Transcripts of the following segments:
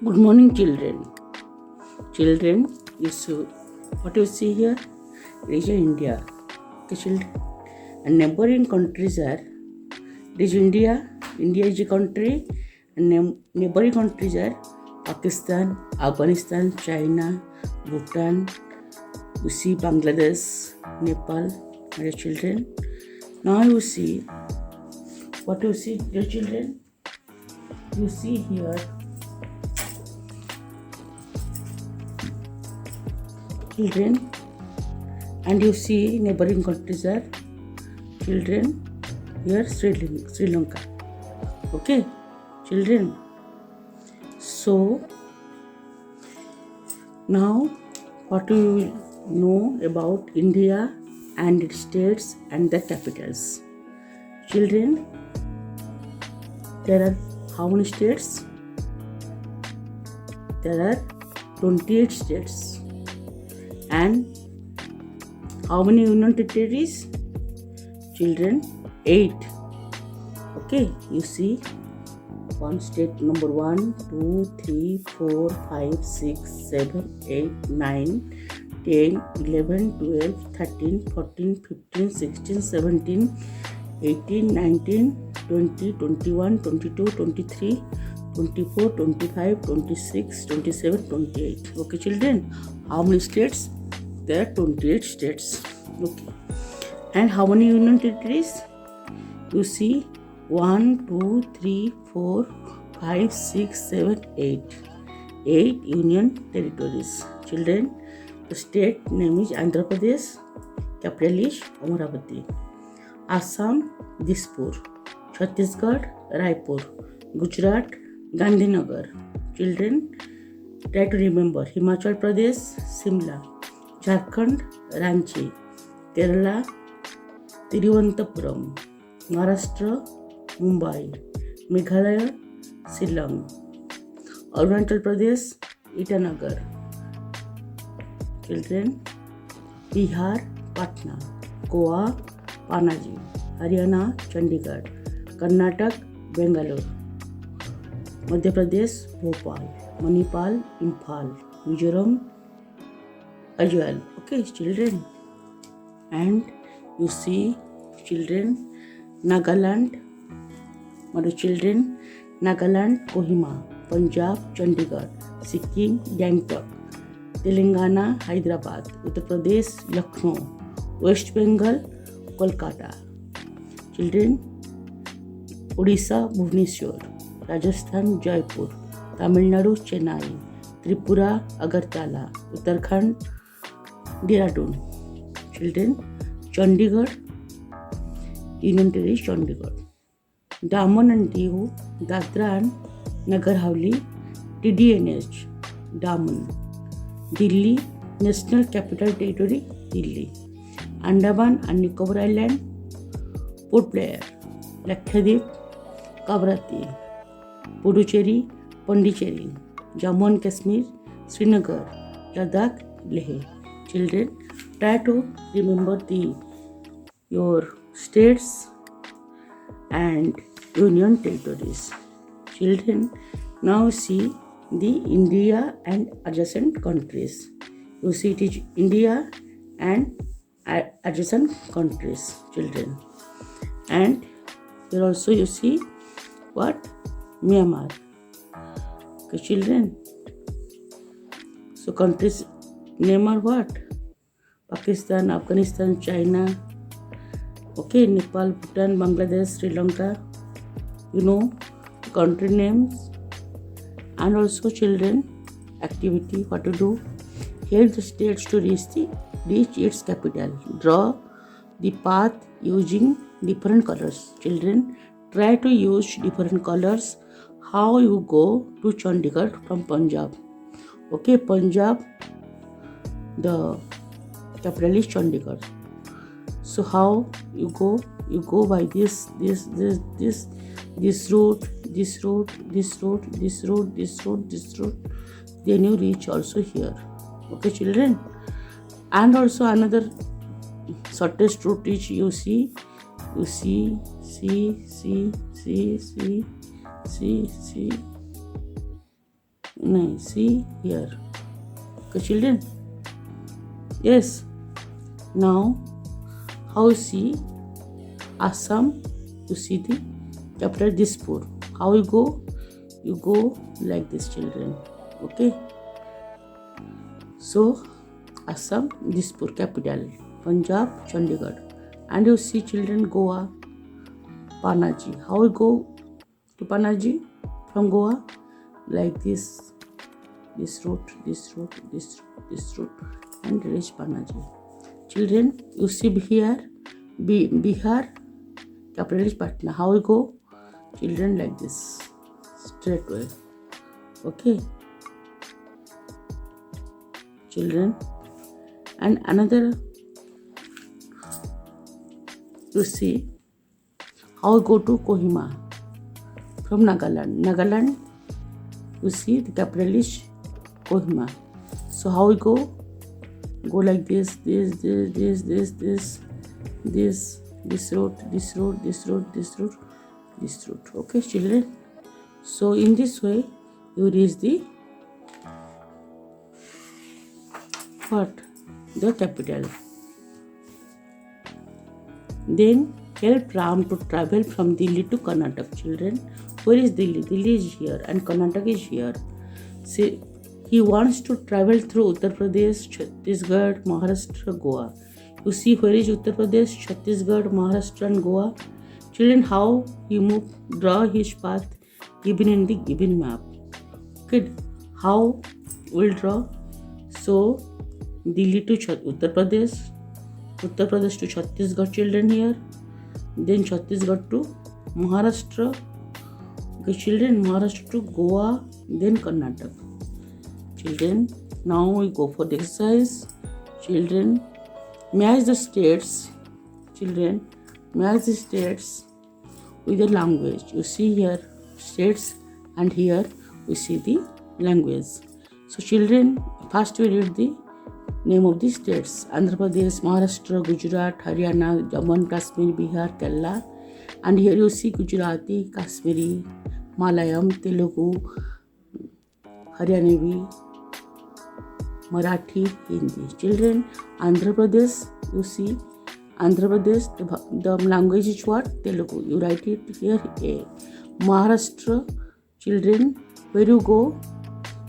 Good morning, children. Children, what you see here is India. Okay, children. And neighboring countries are India. India is a country, and neighboring countries are Pakistan, Afghanistan, China, Bhutan. You see Bangladesh, Nepal, dear children. Now you see what you see, dear children. You see here children, and you see neighboring countries are children. Here Sri Lanka. Okay, children. So now what you will know about India and its states and the capitals. Children, there are how many states? There are 28 states. And how many union territories? Children, 8. Okay, you see one state number 1, 2, 3, 4, 5, 6, 7, 8, 9, 10, 11, 12, 13, 14, 15, 16, 17, 18, 19, 20, 21, 22, 23, 24, 25, 26, 27, 28. Okay, children, how many states? There are 28 states. Okay. And how many union territories? You see 1, 2, 3, 4, 5, 6, 7, 8. 8 union territories. Children, the state name is Andhra Pradesh, capital is Amaravati. Assam, Dispur. Chhattisgarh, Raipur. Gujarat, Gandhinagar. Children, try to remember. Himachal Pradesh, Simla. Jharkhand, Ranchi. Kerala, Tiruvananthapuram. Maharashtra, Mumbai. Meghalaya, Shillong. Arunachal Pradesh, Itanagar. Children, Bihar, Patna. Goa, Panaji. Haryana, Chandigarh. Karnataka, Bangalore. Madhya Pradesh, Bhopal. Manipal, Imphal. Mizoram, Ajwal. Okay, children. And you see, children, Nagaland, my children, Nagaland, Kohima. Punjab, Chandigarh. Sikkim, Gangtok. Telangana, Hyderabad. Uttar Pradesh, Lucknow. West Bengal, Kolkata. Children, Odisha, Bhubaneswar. Rajasthan, Jaipur. Tamil Nadu, Chennai. Tripura, Agartala. Uttarakhand, Dehradun. Children, Chandigarh, Union Territory, Chandigarh. Daman and Diu, Dadra and Nagar Haveli, TDNH, Daman. Delhi, National Capital Territory, Delhi. Andaman and Nicobar Island, Port Blair. Lakshadweep, Kavaratti. Puducherry, Pondicherry. Jammu and Kashmir, Srinagar. Ladakh, Leh. Children, try to remember your states and union territories. Children, now see the India and adjacent countries. You see it is India and adjacent countries, children. And here also you see what? Myanmar. Okay, children. So countries name are what? Pakistan, Afghanistan, China. Okay, Nepal, Bhutan, Bangladesh, Sri Lanka. You know country names. And also children, activity, what to do. Help the states to reach its capital. Draw the path using different colors. Children, try to use different colors. How you go to Chandigarh from Punjab. Okay, Punjab, the capital is Chandigarh. So how you go? You go by this route, this route. Then you reach also here. Okay, children. And also another shortest route is you see, No, see here. Okay, children. Yes. Now, how you see Assam? You see the capital Dispur. How you go? You go like this, children. Okay. So, Assam, Dispur, capital. Punjab, Chandigarh. And you see, children, Goa, Panaji. How you go to Panaji from Goa? Like this. This route, this route, this route, this route, and reach Panaji. Children, you see here, Bihar, capital is Patna. How we go? Children, like this, straight way. Okay, children, and another, you see, how we go to Kohima from Nagaland. Nagaland, you see, the capital is Kohima. So how we go? Go like this road, this road, this road, this road, this road. Okay, children. So in this way, you reach the what? The capital. Then help Ram to travel from Delhi to Karnataka. Children, where is Delhi? Delhi is here and Karnataka is here. See, he wants to travel through Uttar Pradesh, Chhattisgarh, Maharashtra, Goa. You see where is Uttar Pradesh, Chhattisgarh, Maharashtra and Goa? Children, how he move, draw his path given in the given map. Okay, how we'll draw? So, Delhi to Uttar Pradesh to Chhattisgarh, children here. Then Chhattisgarh to Maharashtra. Okay, children, Maharashtra to Goa, then Karnataka. Children, now we go for the exercise. Children, match the states. Children, match the states with the language. You see here states and here we see the language. So children, first we read the name of the states. Andhra Pradesh, Maharashtra, Gujarat, Haryana, Jammu and Kashmir, Bihar, Kerala. And here you see Gujarati, Kashmiri, Malayam, Telugu, Haryanavi, Marathi, Hindi. Children, Andhra Pradesh, you see, Andhra Pradesh, the language is what? Telugu. You write it here, A. Maharashtra, children, where you go?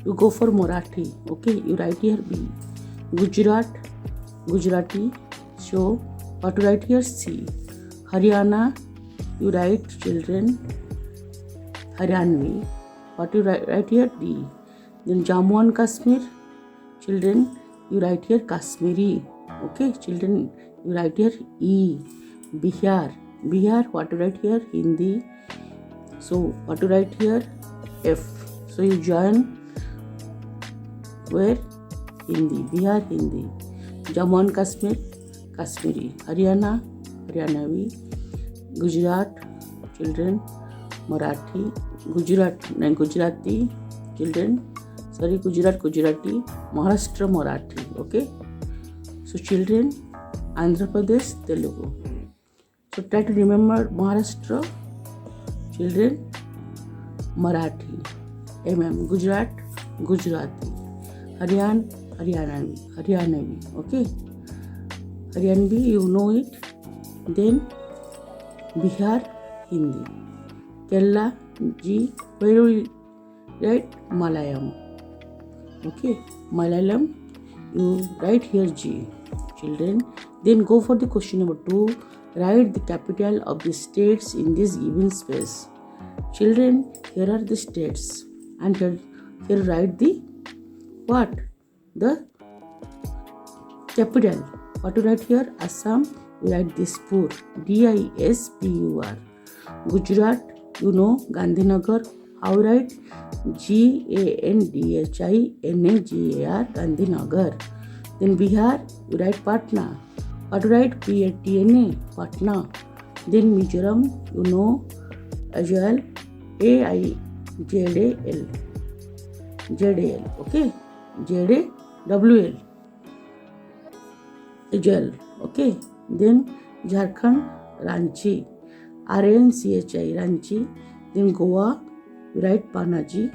You go for Marathi. Okay, you write here B. Gujarat, Gujarati. So, what to write here? C. Haryana, you write, children, Haryanvi. What to write here? D. Then Jammu and Kashmir, children, you write here Kashmiri. Okay, children, you write here E. Bihar, what to write here? Hindi. So, what to write here? F. So, you join where? Hindi. Bihar, Hindi. Jammu and Kashmir, Kashmiri. Haryana, Haryanavi. Gujarat, children, Marathi. Gujarati, children. Gujarati. Maharashtra, Marathi. Okay. So, children, Andhra Pradesh, Telugu. So, try to remember Maharashtra, children, Marathi. Gujarat, Gujarati. Haryanavi. Okay. Haryanvi, you know it. Then Bihar, Hindi. Kerala, G. Where we write? Malayam. Okay. Malayalam, you write here G. Children, then go for the question number 2. Write the capital of the states in this given space. Children, here are the states and here write the what? The capital. What to write here? Assam, you write Dispur, Dispur. Gujarat, you know, Gandhinagar. How write? Gandhinagar, Gandhinagar. Then Bihar, you write Patna. What to write? Patna, Patna. Then Mizoram, you know, as well, AIZAL. Okay, ZAWL. Ajal. Okay. Then Jharkhand, Ranchi, RNCHI, Ranchi. Then Goa, you write Panaji.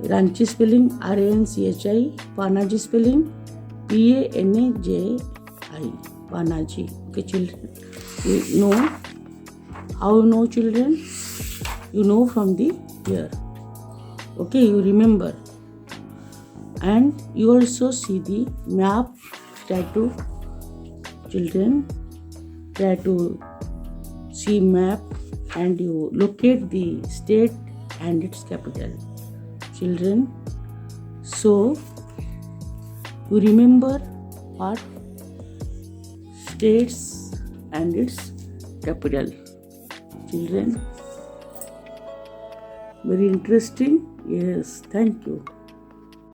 Ranchi spelling RANCHI, Panaji spelling PANAJI, Panaji. Okay, children, you know how you know, children? You know from the here. Okay, you remember. And you also see the map. Try to, children, try to see map and you locate the state and its capital. Children, so you remember what? States and its capital. Children, very interesting. Yes, thank you.